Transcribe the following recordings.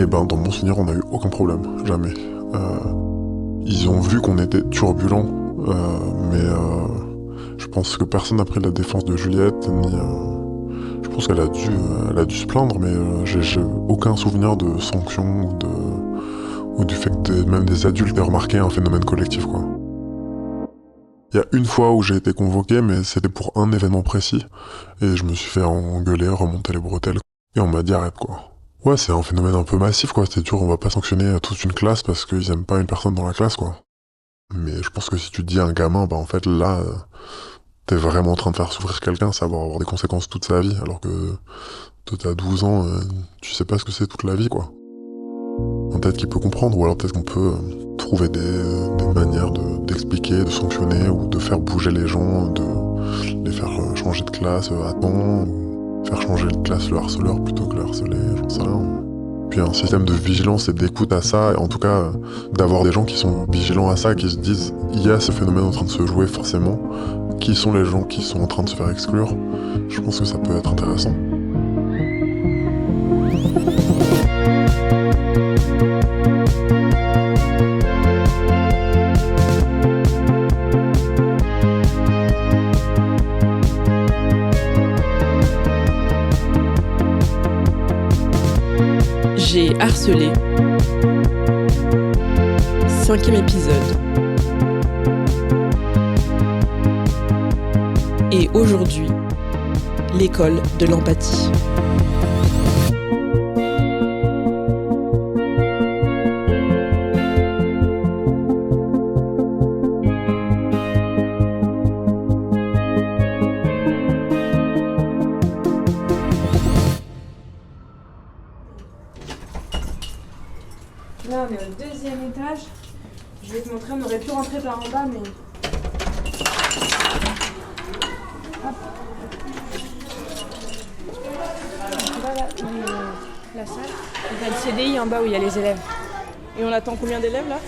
Et ben dans mon souvenir, on n'a eu aucun problème, jamais. Ils ont vu qu'on était turbulents, mais je pense que personne n'a pris la défense de Juliette, ni... je pense qu'elle a dû se plaindre, mais j'ai aucun souvenir de sanctions ou du fait que même des adultes aient remarqué un phénomène collectif, quoi. Il y a une fois où j'ai été convoqué, mais c'était pour un événement précis, et je me suis fait engueuler, remonter les bretelles, et on m'a dit arrête, quoi. Ouais, c'est un phénomène un peu massif, quoi. C'est dur, on va pas sanctionner toute une classe parce qu'ils aiment pas une personne dans la classe, quoi. Mais je pense que si tu dis à un gamin, bah en fait là, t'es vraiment en train de faire souffrir quelqu'un, ça va avoir des conséquences toute sa vie, alors que toi t'as 12 ans, tu sais pas ce que c'est toute la vie, quoi. Peut-être qu'il peut comprendre, ou alors peut-être qu'on peut trouver des manières d'expliquer, de sanctionner, ou de faire bouger les gens, de les faire changer de classe à temps, ou faire changer de classe le harceleur plutôt que le harceler, j'en sais rien. Puis un système de vigilance et d'écoute à ça, et en tout cas d'avoir des gens qui sont vigilants à ça, qui se disent il y a ce phénomène en train de se jouer forcément, qui sont les gens qui sont en train de se faire exclure, je pense que ça peut être intéressant. J'ai harcelé. 5e épisode. Et aujourd'hui, l'école de l'empathie. Là, on est au 2e étage. Je vais te montrer, on aurait pu rentrer par en bas, mais... Hop. Voilà, la salle. Il y a le CDI en bas où il y a les élèves. Et on attend combien d'élèves là ?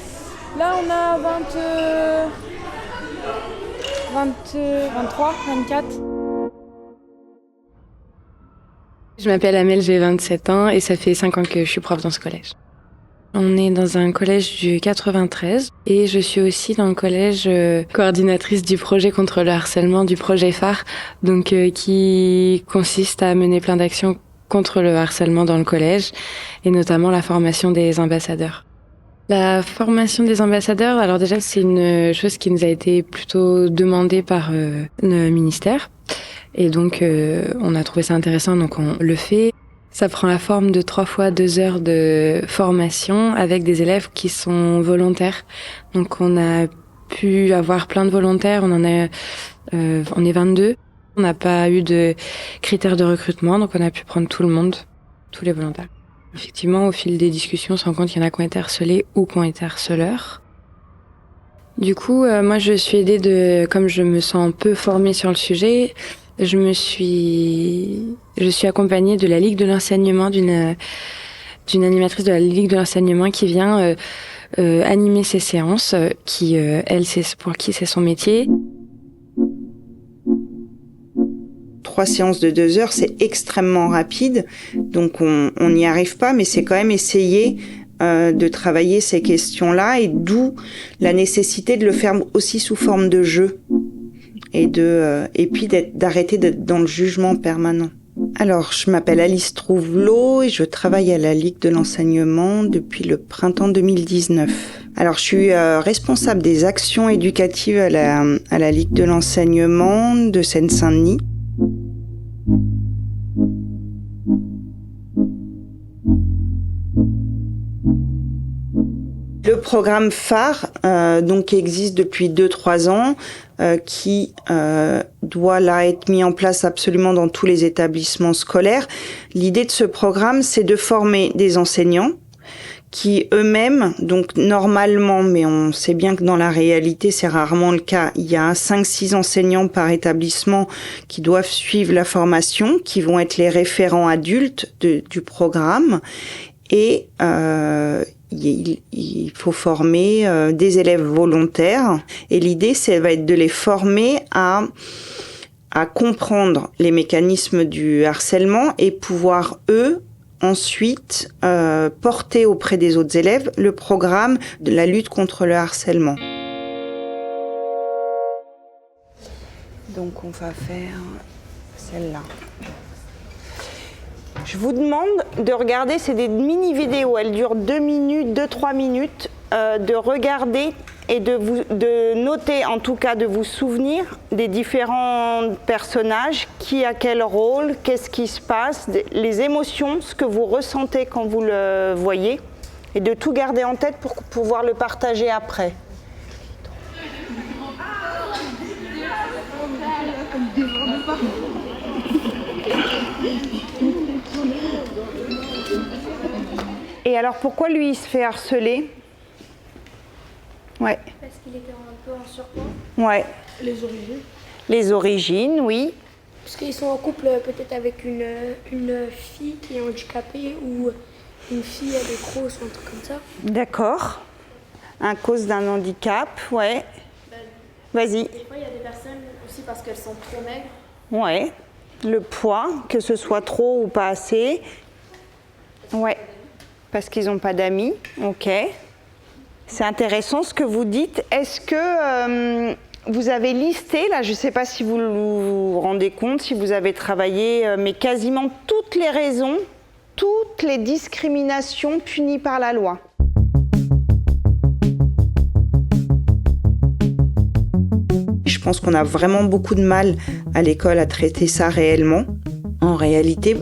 Là, on a 23, 24. Je m'appelle Amel, j'ai 27 ans et ça fait 5 ans que je suis prof dans ce collège. On est dans un collège du 93 et je suis aussi dans le collège coordinatrice du projet contre le harcèlement, du projet phare, donc qui consiste à mener plein d'actions contre le harcèlement dans le collège et notamment la formation des ambassadeurs. La formation des ambassadeurs, alors déjà c'est une chose qui nous a été plutôt demandée par le ministère et donc on a trouvé ça intéressant, donc on le fait. Ça prend la forme de 3 fois 2 heures de formation avec des élèves qui sont volontaires. Donc on a pu avoir plein de volontaires, on est 22. On n'a pas eu de critères de recrutement, donc on a pu prendre tout le monde, tous les volontaires. Effectivement, au fil des discussions, on se rend compte qu'il y en a qui ont été harcelés ou qui ont été harceleurs. Du coup, moi je suis aidée comme je me sens un peu formée sur le sujet, je suis accompagnée de la Ligue de l'enseignement, d'une animatrice de la Ligue de l'enseignement qui vient animer ces séances, elle, c'est pour qui c'est son métier. 3 séances de 2 heures, c'est extrêmement rapide, donc on n'y arrive pas, mais c'est quand même essayer de travailler ces questions-là, et d'où la nécessité de le faire aussi sous forme de jeu. Et puis d'arrêter d'être dans le jugement permanent. Alors, je m'appelle Alice Trouvelot et je travaille à la Ligue de l'enseignement depuis le printemps 2019. Alors, je suis responsable des actions éducatives à la Ligue de l'enseignement de Seine-Saint-Denis. Le programme phare, donc qui existe depuis 2-3 ans, qui doit là être mis en place absolument dans tous les établissements scolaires. L'idée de ce programme, c'est de former des enseignants qui eux-mêmes, donc normalement, mais on sait bien que dans la réalité, c'est rarement le cas, il y a 5-6 enseignants par établissement qui doivent suivre la formation, qui vont être les référents adultes du programme, et il faut former des élèves volontaires, et l'idée, ça va être de les former à comprendre les mécanismes du harcèlement et pouvoir, eux, ensuite porter auprès des autres élèves le programme de la lutte contre le harcèlement. Donc on va faire celle-là. Je vous demande de regarder, c'est des mini-vidéos, elles durent 2-3 minutes, de regarder et de noter, en tout cas de vous souvenir des différents personnages, qui a quel rôle, qu'est-ce qui se passe, les émotions, ce que vous ressentez quand vous le voyez, et de tout garder en tête pour pouvoir le partager après. Et alors pourquoi lui il se fait harceler? Ouais. Parce qu'il était un peu en surpoids. Ouais. Les origines. Les origines, oui. Parce qu'ils sont en couple peut-être avec une fille qui est handicapée ou une fille avec grosse ou un truc comme ça. D'accord. À cause d'un handicap, ouais. Vas-y. Des fois, il y a des personnes aussi parce qu'elles sont trop maigres. Ouais. Le poids, que ce soit trop ou pas assez. Ouais. Parce qu'ils n'ont pas d'amis. Ok. C'est intéressant ce que vous dites. Est-ce que vous avez listé, là, je ne sais pas si vous vous rendez compte, si vous avez travaillé, mais quasiment toutes les raisons, toutes les discriminations punies par la loi. Je pense qu'on a vraiment beaucoup de mal à l'école à traiter ça réellement. En réalité,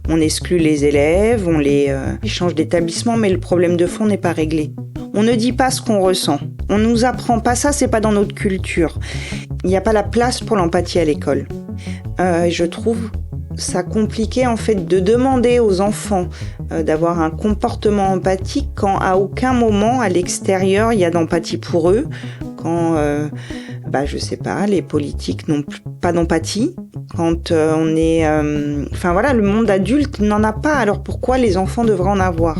on exclut les élèves, on les change d'établissement, mais le problème de fond n'est pas réglé. On ne dit pas ce qu'on ressent. On ne nous apprend pas ça, c'est pas dans notre culture. Il n'y a pas la place pour l'empathie à l'école. Je trouve ça compliqué en fait de demander aux enfants d'avoir un comportement empathique quand à aucun moment à l'extérieur il y a d'empathie pour eux, quand je sais pas, les politiques n'ont pas d'empathie, quand on est le monde adulte n'en a pas, alors pourquoi les enfants devraient en avoir ?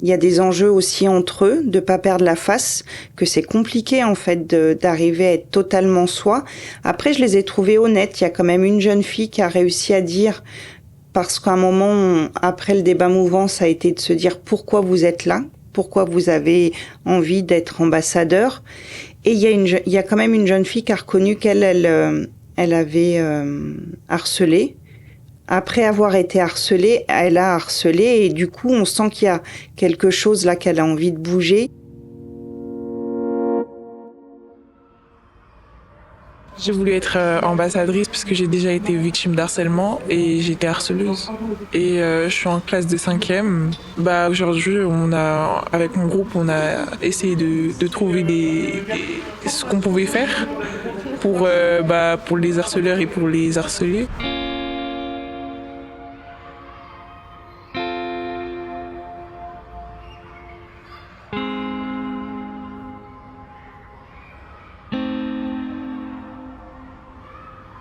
Il y a des enjeux aussi entre eux, de pas perdre la face, que c'est compliqué en fait d'arriver à être totalement soi. Après, je les ai trouvés honnêtes. Il y a quand même une jeune fille qui a réussi à dire, parce qu'à un moment, après le débat mouvant, ça a été de se dire pourquoi vous êtes là, pourquoi vous avez envie d'être ambassadeur. Et il y a quand même une jeune fille qui a reconnu qu'elle avait harcelé. Après avoir été harcelée, elle a harcelé et du coup, on sent qu'il y a quelque chose là qu'elle a envie de bouger. J'ai voulu être ambassadrice parce que j'ai déjà été victime d'harcèlement et j'étais harceleuse. Et je suis en classe de 5e. Aujourd'hui, avec mon groupe, on a essayé de trouver ce qu'on pouvait faire pour les harceleurs et pour les harcelés.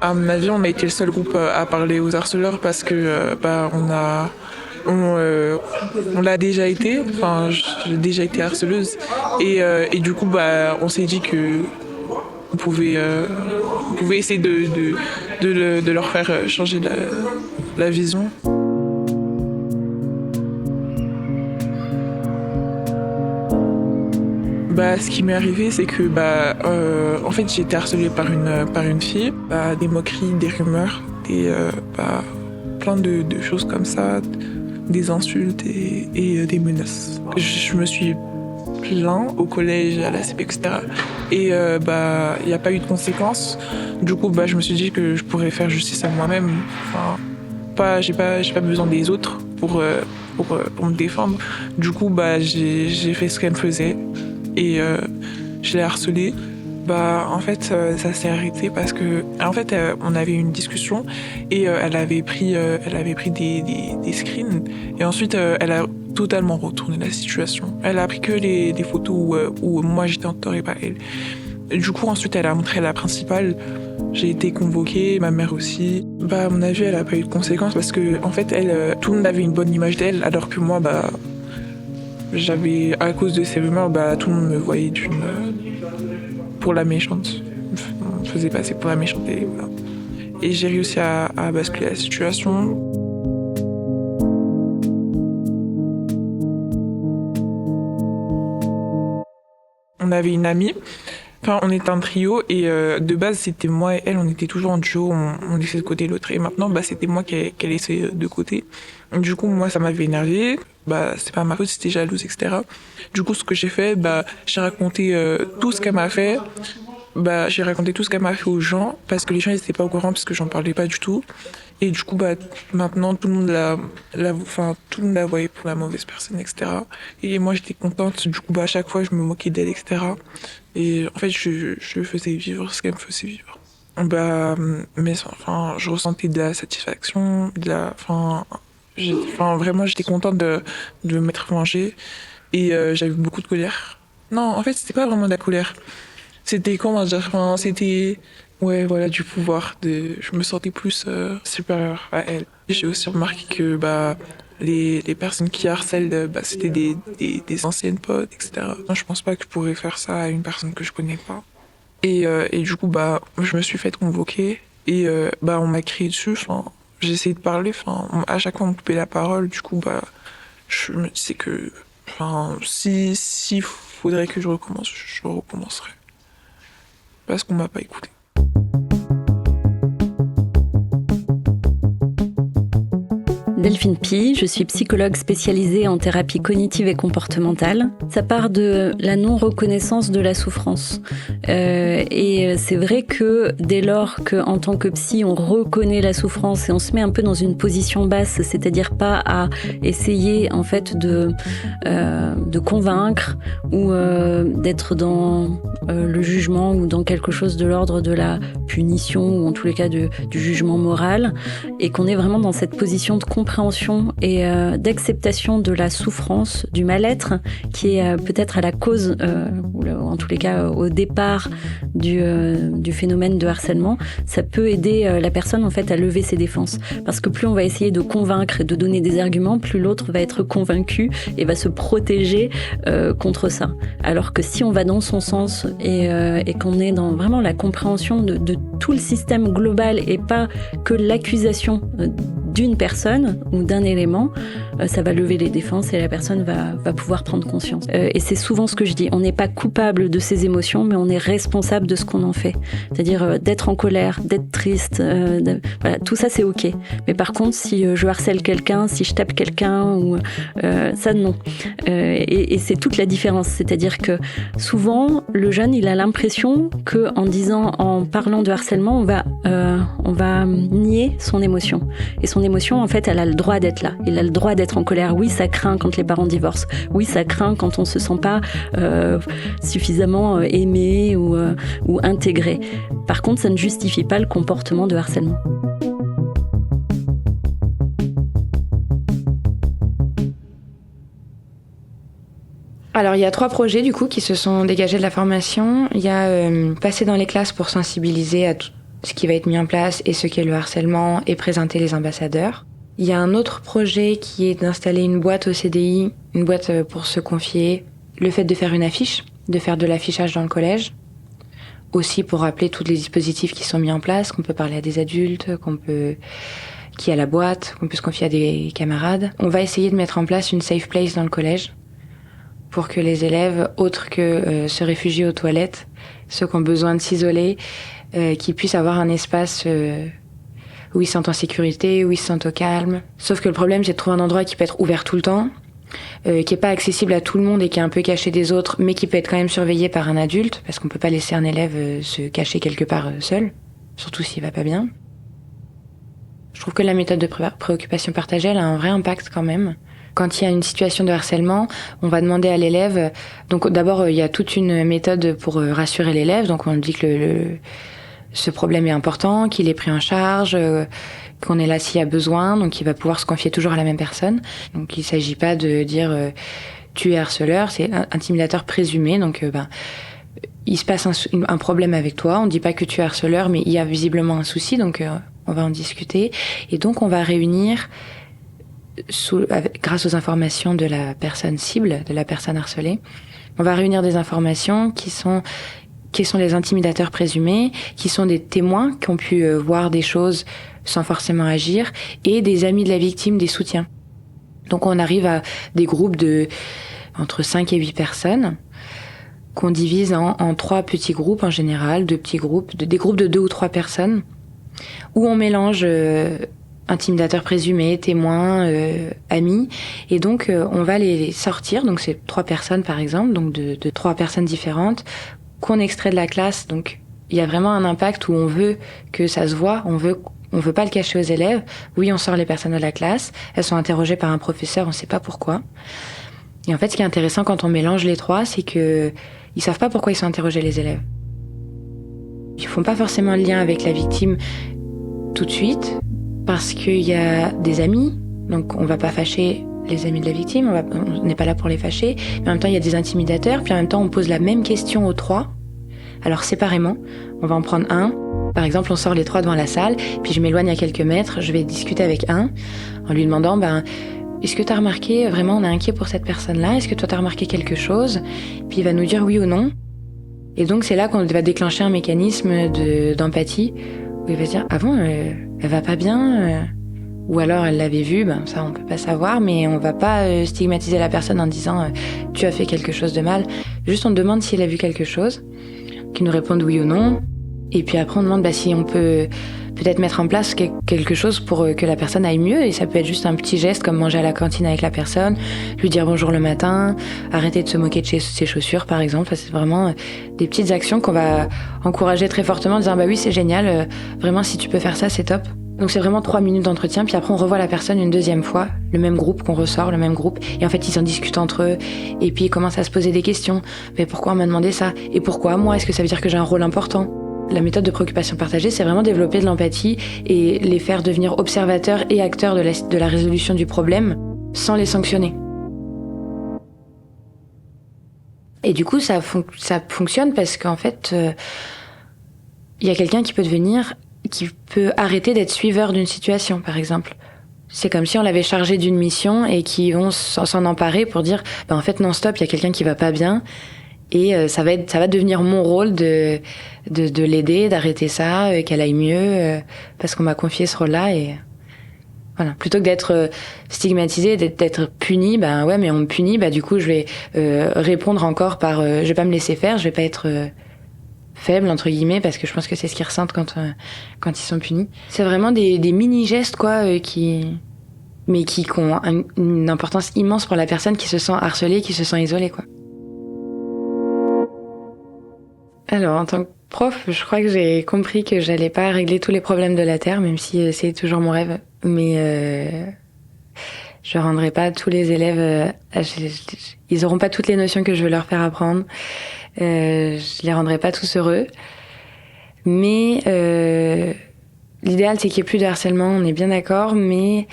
À mon avis, on a été le seul groupe à parler aux harceleurs parce que on l'a déjà été. Enfin, j'ai déjà été harceleuse et du coup, on s'est dit que on pouvait essayer de leur faire changer la vision. Ce qui m'est arrivé, c'est que en fait, j'ai été harcelée par une fille, des moqueries, des rumeurs, plein de choses comme ça, des insultes et des menaces. Je me suis plaint au collège, à la CP, etc. Et il n'y a pas eu de conséquences. Du coup, je me suis dit que je pourrais faire justice à moi-même. Enfin, j'ai pas besoin des autres pour me défendre. Du coup, j'ai fait ce qu'elle me faisait. Et je l'ai harcelée. En fait, ça s'est arrêté parce que, en fait, on avait une discussion et elle avait pris des screens et ensuite elle a totalement retourné la situation. Elle a pris que des photos où moi j'étais en tort et pas elle. Et du coup, ensuite, elle a montré la principale. J'ai été convoquée, ma mère aussi. À mon avis, elle a pas eu de conséquences parce que, en fait, tout le monde avait une bonne image d'elle, alors que moi, à cause de ces rumeurs, tout le monde me voyait pour la méchante. On me faisait passer pour la méchante et voilà. Et j'ai réussi à basculer la situation. On avait une amie, enfin on était un trio et de base c'était moi et elle, on était toujours en duo, on laissait de côté l'autre et maintenant c'était moi qui laissais de côté. Du coup moi ça m'avait énervé, c'est pas ma faute, c'était jalouse, etc. Du coup ce que j'ai fait, j'ai raconté tout ce qu'elle m'a fait. J'ai raconté tout ce qu'elle m'a fait aux gens parce que les gens n'étaient pas au courant parce que j'en parlais pas du tout. Et du coup, maintenant, tout le monde la voyait pour la mauvaise personne, etc. Et moi, j'étais contente. Du coup, à chaque fois, je me moquais d'elle, etc. Et en fait, je faisais vivre ce qu'elle me faisait vivre. Je ressentais de la satisfaction, vraiment, j'étais contente de m'être vengée. Et j'avais beaucoup de colère. Non, en fait, c'était pas vraiment de la colère. C'était, c'était... Ouais, voilà, du pouvoir. Je me sentais plus supérieure à elle. J'ai aussi remarqué que les personnes qui harcèlent, c'était des anciennes potes, etc. Je pense pas que je pourrais faire ça à une personne que je connais pas. Et du coup, je me suis fait convoquer et on m'a crié dessus. J'ai essayé de parler. À chaque fois, on me coupait la parole. Du coup, je me disais que, si faudrait que je recommence, je recommencerai. Parce qu'on m'a pas écouté. Delphine Py, je suis psychologue spécialisée en thérapie cognitive et comportementale. Ça part de la non-reconnaissance de la souffrance. Et c'est vrai que dès lors qu'en tant que psy, on reconnaît la souffrance et on se met un peu dans une position basse, c'est-à-dire pas à essayer en fait de convaincre ou d'être dans le jugement ou dans quelque chose de l'ordre de la punition ou en tous les cas du jugement moral, et qu'on est vraiment dans cette position de compréhension et d'acceptation de la souffrance, du mal-être qui est peut-être à la cause, ou en tous les cas au départ du phénomène de harcèlement, ça peut aider la personne en fait à lever ses défenses. Parce que plus on va essayer de convaincre et de donner des arguments, plus l'autre va être convaincu et va se protéger contre ça. Alors que si on va dans son sens et qu'on est dans vraiment la compréhension de tout le système global et pas que l'accusation d'une personne ou d'un élément, ça va lever les défenses et la personne va pouvoir prendre conscience. Et c'est souvent ce que je dis, on n'est pas coupable de ses émotions, mais on est responsable de ce qu'on en fait. C'est-à-dire d'être en colère, d'être triste, voilà, tout ça c'est ok. Mais par contre, si je harcèle quelqu'un, si je tape quelqu'un, ou ça non. Et c'est toute la différence. C'est-à-dire que souvent, le jeune, il a l'impression que en parlant de harcèlement, on va nier son émotion. Et son émotion, en fait, elle a le droit d'être là. Il a le droit d'être en colère. Oui, ça craint quand les parents divorcent. Oui, ça craint quand on se sent pas suffisamment aimé ou intégré. Par contre, ça ne justifie pas le comportement de harcèlement. Alors, il y a 3 projets, du coup, qui se sont dégagés de la formation. Il y a passer dans les classes pour sensibiliser à tout ce qui va être mis en place et ce qu'est le harcèlement et présenter les ambassadeurs. Il y a un autre projet qui est d'installer une boîte au CDI, une boîte pour se confier. Le fait de faire une affiche, de faire de l'affichage dans le collège. Aussi pour rappeler tous les dispositifs qui sont mis en place, qu'on peut parler à des adultes, qui est à la boîte, qu'on peut se confier à des camarades. On va essayer de mettre en place une safe place dans le collège pour que les élèves, autres que se réfugier aux toilettes, ceux qui ont besoin de s'isoler, qui puissent avoir un espace où ils se sentent en sécurité, où ils se sentent au calme. Sauf que le problème, c'est de trouver un endroit qui peut être ouvert tout le temps, qui est pas accessible à tout le monde et qui est un peu caché des autres, mais qui peut être quand même surveillé par un adulte, parce qu'on peut pas laisser un élève se cacher quelque part seul, surtout s'il va pas bien. Je trouve que la méthode de préoccupation partagée, elle a un vrai impact quand même. Quand il y a une situation de harcèlement, on va demander à l'élève... Donc d'abord, il y a toute une méthode pour rassurer l'élève. Donc on dit que ce problème est important, qu'il est pris en charge, qu'on est là s'il y a besoin. Donc il va pouvoir se confier toujours à la même personne. Donc il ne s'agit pas de dire tu es harceleur, c'est intimidateur présumé. Donc il se passe un problème avec toi. On ne dit pas que tu es harceleur, mais il y a visiblement un souci. Donc on va en discuter. Et donc on va réunir... grâce aux informations de la personne cible, de la personne harcelée, on va réunir des informations qui sont les intimidateurs présumés, qui sont des témoins qui ont pu voir des choses sans forcément agir, et des amis de la victime, des soutiens. Donc on arrive à des groupes de entre 5 et 8 personnes qu'on divise en 3 petits groupes en général, 2 petits groupes, des groupes de 2 ou 3 personnes, où on mélange intimidateurs présumés, témoins, amis, et donc on va les sortir, donc c'est 3 personnes par exemple, donc de 3 personnes différentes, qu'on extrait de la classe, donc il y a vraiment un impact où on veut que ça se voit, on veut pas le cacher aux élèves. Oui, on sort les personnes de la classe, elles sont interrogées par un professeur, on sait pas pourquoi. Et en fait, ce qui est intéressant quand on mélange les 3, c'est que ils savent pas pourquoi ils sont interrogés, les élèves. Ils font pas forcément le lien avec la victime tout de suite, parce qu'il y a des amis, donc on va pas fâcher les amis de la victime, on n'est pas là pour les fâcher, mais en même temps il y a des intimidateurs, puis en même temps on pose la même question aux 3, alors séparément, on va en prendre un, par exemple on sort les 3 devant la salle, puis je m'éloigne à quelques mètres, je vais discuter avec un, en lui demandant, est-ce que t'as remarqué, vraiment on est inquiet pour cette personne-là, est-ce que toi t'as remarqué quelque chose, puis il va nous dire oui ou non, et donc c'est là qu'on va déclencher un mécanisme d'empathie, où il va se dire, ah bon, elle va pas bien, ou alors elle l'avait vu, ça on peut pas savoir, mais on va pas stigmatiser la personne en disant tu as fait quelque chose de mal. Juste on demande si elle a vu quelque chose, qu'il nous réponde oui ou non, et puis après on demande si on peut peut-être mettre en place quelque chose pour que la personne aille mieux, et ça peut être juste un petit geste comme manger à la cantine avec la personne, lui dire bonjour le matin, arrêter de se moquer de ses chaussures par exemple. C'est vraiment des petites actions qu'on va encourager très fortement en disant oui c'est génial, vraiment si tu peux faire ça c'est top. Donc c'est vraiment 3 minutes d'entretien, puis après on revoit la personne une deuxième fois, le même groupe qu'on ressort, le même groupe, et en fait ils en discutent entre eux, et puis ils commencent à se poser des questions. Mais pourquoi on m'a demandé ça ? Et pourquoi moi ? Est-ce que ça veut dire que j'ai un rôle important ? La méthode de préoccupation partagée, c'est vraiment développer de l'empathie et les faire devenir observateurs et acteurs de la résolution du problème sans les sanctionner. Et du coup, ça fonctionne parce qu'en fait, y a quelqu'un qui peut arrêter d'être suiveur d'une situation, par exemple. C'est comme si on l'avait chargé d'une mission et qui vont s'en emparer pour dire, en fait, non, stop, il y a quelqu'un qui va pas bien. Et ça va devenir mon rôle de l'aider, d'arrêter ça, qu'elle aille mieux, parce qu'on m'a confié ce rôle-là. Et voilà, plutôt que d'être stigmatisé, d'être puni, mais on me punit, du coup je vais répondre encore par, je vais pas me laisser faire, je vais pas être faible entre guillemets, parce que je pense que c'est ce qu'ils ressentent quand ils sont punis. C'est vraiment des mini gestes qui ont une importance immense pour la personne qui se sent harcelée, qui se sent isolée quoi. Alors, en tant que prof, je crois que j'ai compris que j'allais pas régler tous les problèmes de la Terre, même si c'est toujours mon rêve. Mais je rendrai pas tous les élèves... ils auront pas toutes les notions que je veux leur faire apprendre. Je les rendrai pas tous heureux. Mais l'idéal, c'est qu'il y ait plus de harcèlement, on est bien d'accord, mais...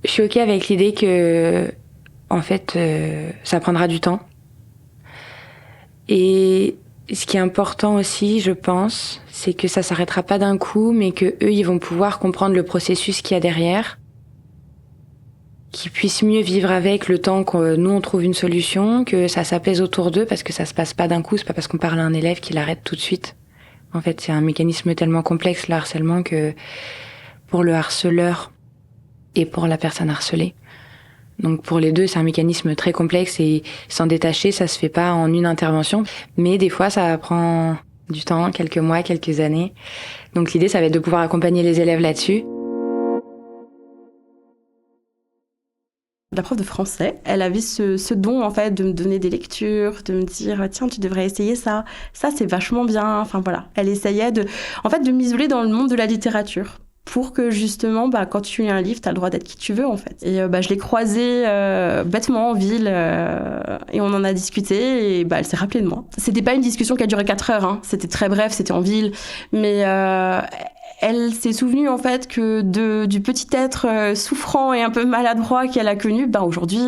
Je suis OK avec l'idée que... En fait, ça prendra du temps. Et ce qui est important aussi, je pense, c'est que ça s'arrêtera pas d'un coup, mais que eux, ils vont pouvoir comprendre le processus qu'il y a derrière, qu'ils puissent mieux vivre avec le temps que nous on trouve une solution, que ça s'apaise autour d'eux, parce que ça se passe pas d'un coup. C'est pas parce qu'on parle à un élève qu'il arrête tout de suite. En fait, c'est un mécanisme tellement complexe, le harcèlement, que pour le harceleur et pour la personne harcelée. Donc pour les deux, c'est un mécanisme très complexe et s'en détacher, ça se fait pas en une intervention. Mais des fois, ça prend du temps, quelques mois, quelques années. Donc l'idée, ça va être de pouvoir accompagner les élèves là-dessus. La prof de français, elle avait ce don en fait de me donner des lectures, de me dire tiens tu devrais essayer ça c'est vachement bien. Enfin voilà, elle essayait de m'isoler dans le monde de la littérature. Pour que justement, quand tu lis un livre, t'as le droit d'être qui tu veux en fait. Et je l'ai croisée bêtement en ville et on en a discuté et elle s'est rappelée de moi. C'était pas une discussion qui a duré 4 heures, hein. C'était très bref, c'était en ville, mais elle s'est souvenue en fait que du petit être souffrant et un peu maladroit qu'elle a connu, aujourd'hui...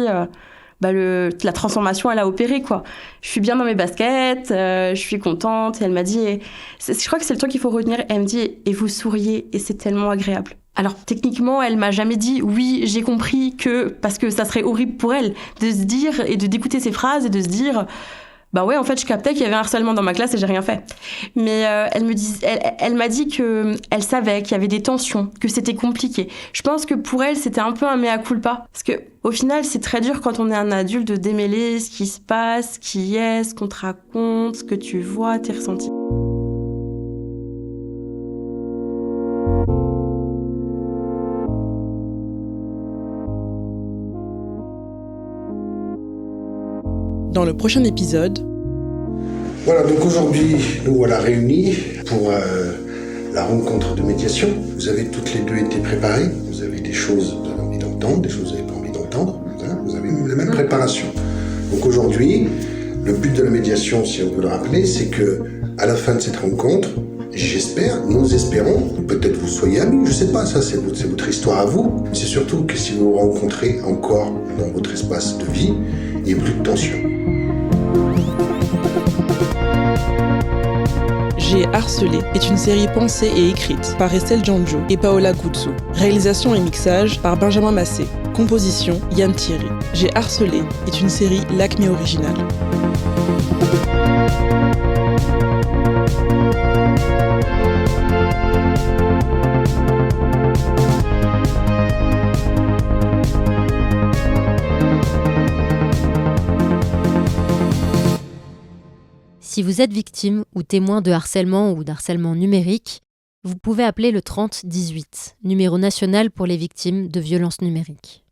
la transformation, elle a opéré, quoi. Je suis bien dans mes baskets, je suis contente. Et elle m'a dit, je crois que c'est le truc qu'il faut retenir. Elle me dit, et vous souriez, et c'est tellement agréable. Alors techniquement, elle m'a jamais dit oui, j'ai compris que, parce que ça serait horrible pour elle de se dire et d'écouter ces phrases et de se dire bah ouais, en fait, je captais qu'il y avait un harcèlement dans ma classe et j'ai rien fait. Mais elle m'a dit que elle savait qu'il y avait des tensions, que c'était compliqué. Je pense que pour elle, c'était un peu un mea culpa, parce que au final, c'est très dur quand on est un adulte de démêler ce qui se passe, qui est, ce qu'on te raconte, ce que tu vois, tes ressentis. Dans le prochain épisode... Voilà, donc aujourd'hui, nous voilà réunis pour la rencontre de médiation. Vous avez toutes les deux été préparées. Vous avez des choses que vous avez envie d'entendre, des choses que vous n'avez pas envie d'entendre. Vous avez la même préparation. Donc aujourd'hui, le but de la médiation, si on peut le rappeler, c'est que à la fin de cette rencontre, j'espère, nous espérons, peut-être vous soyez amis, je sais pas, ça c'est votre histoire à vous. C'est surtout que si vous vous rencontrez encore dans votre espace de vie, il n'y ait plus de tension. J'ai harcelé est une série pensée et écrite par Estelle Djanjo et Paola Guzzo. Réalisation et mixage par Benjamin Massé. Composition Yann Thierry. J'ai harcelé est une série Lacmé originale. Si vous êtes victime ou témoin de harcèlement ou d'harcèlement numérique, vous pouvez appeler le 30 18, numéro national pour les victimes de violences numériques.